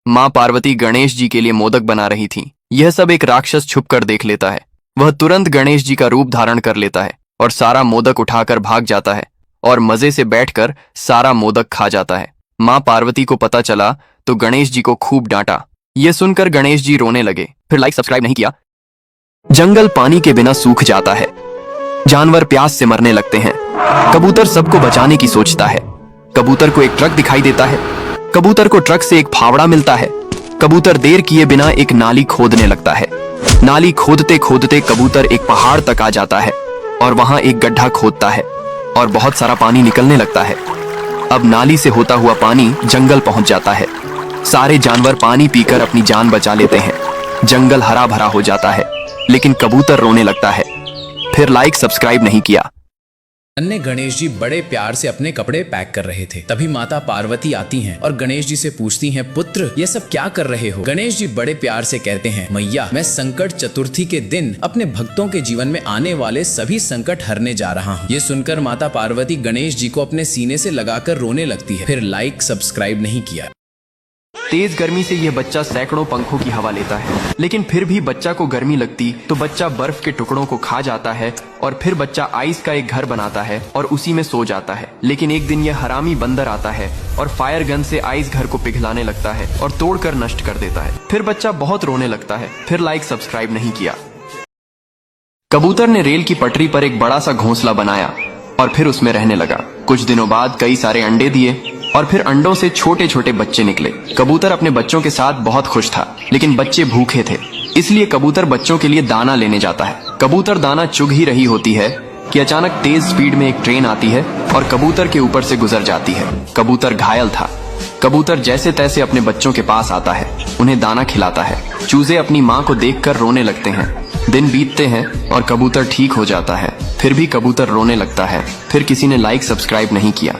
माँ पार्वती गणेश जी के लिए मोदक बना रही थी। यह सब एक राक्षस छुपकर देख लेता है। वह तुरंत गणेश जी का रूप धारण कर लेता है और सारा मोदक उठाकर भाग जाता है और मजे से बैठकर सारा मोदक खा जाता है। माँ पार्वती को पता चला तो गणेश जी को खूब डांटा। यह सुनकर गणेश जी रोने लगे। फिर लाइक सब्सक्राइब नहीं किया। जंगल पानी के बिना सूख जाता है। जानवर प्यास से मरने लगते हैं। कबूतर सबको बचाने की सोचता है। कबूतर को एक ट्रक दिखाई देता है। कबूतर को ट्रक से एक फावड़ा मिलता है। कबूतर देर किए बिना एक नाली खोदने लगता है। नाली खोदते खोदते कबूतर एक पहाड़ तक आ जाता है और वहां एक गड्ढा खोदता है और बहुत सारा पानी निकलने लगता है। अब नाली से होता हुआ पानी जंगल पहुंच जाता है। सारे जानवर पानी पीकर अपनी जान बचा लेते हैं। जंगल हरा भरा हो जाता है, लेकिन कबूतर रोने लगता है। फिर लाइक सब्सक्राइब नहीं किया। अन्य गणेश जी बड़े प्यार से अपने कपड़े पैक कर रहे थे। तभी माता पार्वती आती हैं और गणेश जी से पूछती हैं, पुत्र ये सब क्या कर रहे हो? गणेश जी बड़े प्यार से कहते हैं, मैया मैं संकट चतुर्थी के दिन अपने भक्तों के जीवन में आने वाले सभी संकट हरने जा रहा हूँ। ये सुनकर माता पार्वती गणेश जी को अपने सीने से लगाकर रोने लगती है। फिर लाइक सब्सक्राइब नहीं किया। तेज गर्मी से यह बच्चा सैकड़ों पंखों की हवा लेता है, लेकिन फिर भी बच्चा को गर्मी लगती तो बच्चा बर्फ के टुकड़ों को खा जाता है और फिर बच्चा आइस का एक घर बनाता है और उसी में सो जाता है। लेकिन एक दिन यह हरामी बंदर आता है और फायर गन से आइस घर को पिघलाने लगता है और तोड़कर नष्ट कर देता है। फिर बच्चा बहुत रोने लगता है। फिर लाइक सब्सक्राइब नहीं किया। कबूतर ने रेल की पटरी पर एक बड़ा सा घोंसला बनाया और फिर उसमें रहने लगा। कुछ दिनों बाद कई सारे अंडे दिए और फिर अंडों से छोटे छोटे बच्चे निकले। कबूतर अपने बच्चों के साथ बहुत खुश था, लेकिन बच्चे भूखे थे, इसलिए कबूतर बच्चों के लिए दाना लेने जाता है। कबूतर दाना चुग ही रही होती है कि अचानक तेज स्पीड में एक ट्रेन आती है और कबूतर के ऊपर से गुजर जाती है। कबूतर घायल था। कबूतर जैसे तैसे अपने बच्चों के पास आता है, उन्हें दाना खिलाता है। चूजे अपनी माँ को देखकर रोने लगते हैं। दिन बीतते हैं और कबूतर ठीक हो जाता है। फिर भी कबूतर रोने लगता है। फिर किसी ने लाइक सब्सक्राइब नहीं किया।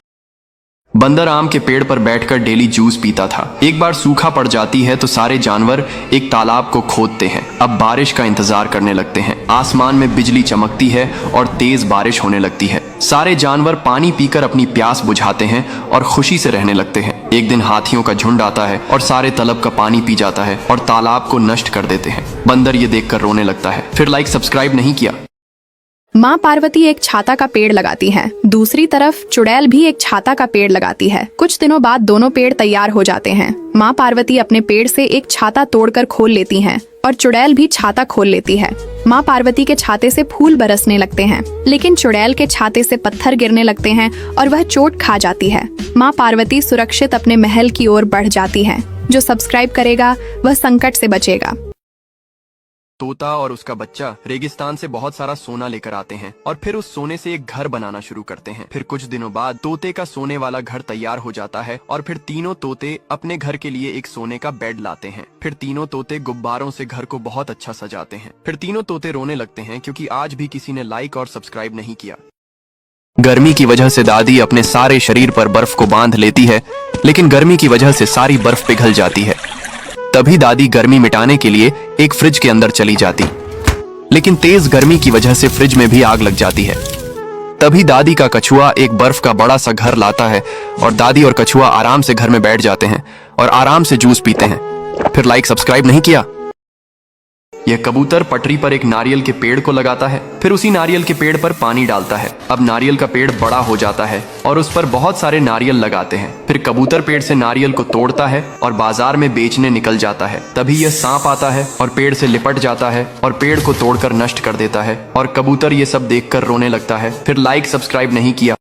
बंदर आम के पेड़ पर बैठकर डेली जूस पीता था। एक बार सूखा पड़ जाती है तो सारे जानवर एक तालाब को खोदते हैं। अब बारिश का इंतजार करने लगते हैं। आसमान में बिजली चमकती है और तेज बारिश होने लगती है। सारे जानवर पानी पीकर अपनी प्यास बुझाते हैं और खुशी से रहने लगते हैं। एक दिन हाथियों का झुंड आता है और सारे तलब का पानी पी जाता है और तालाब को नष्ट कर देते हैं। बंदर ये देखकर रोने लगता है। फिर लाइक सब्सक्राइब नहीं किया। माँ पार्वती एक छाता का पेड़ लगाती हैं। दूसरी तरफ चुड़ैल भी एक छाता का पेड़ लगाती है। कुछ दिनों बाद दोनों पेड़ तैयार हो जाते हैं। माँ पार्वती अपने पेड़ से एक छाता तोड़कर खोल लेती हैं और चुड़ैल भी छाता खोल लेती है। माँ पार्वती के छाते से फूल बरसने लगते हैं, लेकिन चुड़ैल के छाते से पत्थर गिरने लगते हैं और वह चोट खा जाती है। माँ पार्वती सुरक्षित अपने महल की ओर बढ़ जाती है। जो सब्सक्राइब करेगा वह संकट से बचेगा। तोता और उसका बच्चा रेगिस्तान से बहुत सारा सोना लेकर आते हैं और फिर उस सोने से एक घर बनाना शुरू करते हैं। फिर कुछ दिनों बाद तोते का सोने वाला घर तैयार हो जाता है और फिर तीनों तोते अपने घर के लिए एक सोने का बेड लाते हैं। फिर तीनों तोते गुब्बारों से घर को बहुत अच्छा सजाते हैं। फिर तीनों तोते रोने लगते हैं क्योंकि आज भी किसी ने लाइक और सब्सक्राइब नहीं किया। गर्मी की वजह से दादी अपने सारे शरीर पर बर्फ को बांध लेती है, लेकिन गर्मी की वजह से सारी बर्फ पिघल जाती है। तभी दादी गर्मी मिटाने के लिए एक फ्रिज के अंदर चली जाती, लेकिन तेज गर्मी की वजह से फ्रिज में भी आग लग जाती है। तभी दादी का कछुआ एक बर्फ का बड़ा सा घर लाता है और दादी और कछुआ आराम से घर में बैठ जाते हैं और आराम से जूस पीते हैं। फिर लाइक सब्सक्राइब नहीं किया। यह कबूतर पटरी पर एक नारियल के पेड़ को लगाता है। फिर उसी नारियल के पेड़ पर पानी डालता है। अब नारियल का पेड़ बड़ा हो जाता है और उस पर बहुत सारे नारियल लगाते हैं। फिर कबूतर पेड़ से नारियल को तोड़ता है और बाजार में बेचने निकल जाता है। तभी यह सांप आता है और पेड़ से लिपट जाता है और पेड़ को तोड़कर नष्ट कर देता है और कबूतर ये सब देखकर रोने लगता है। फिर लाइक सब्सक्राइब नहीं किया।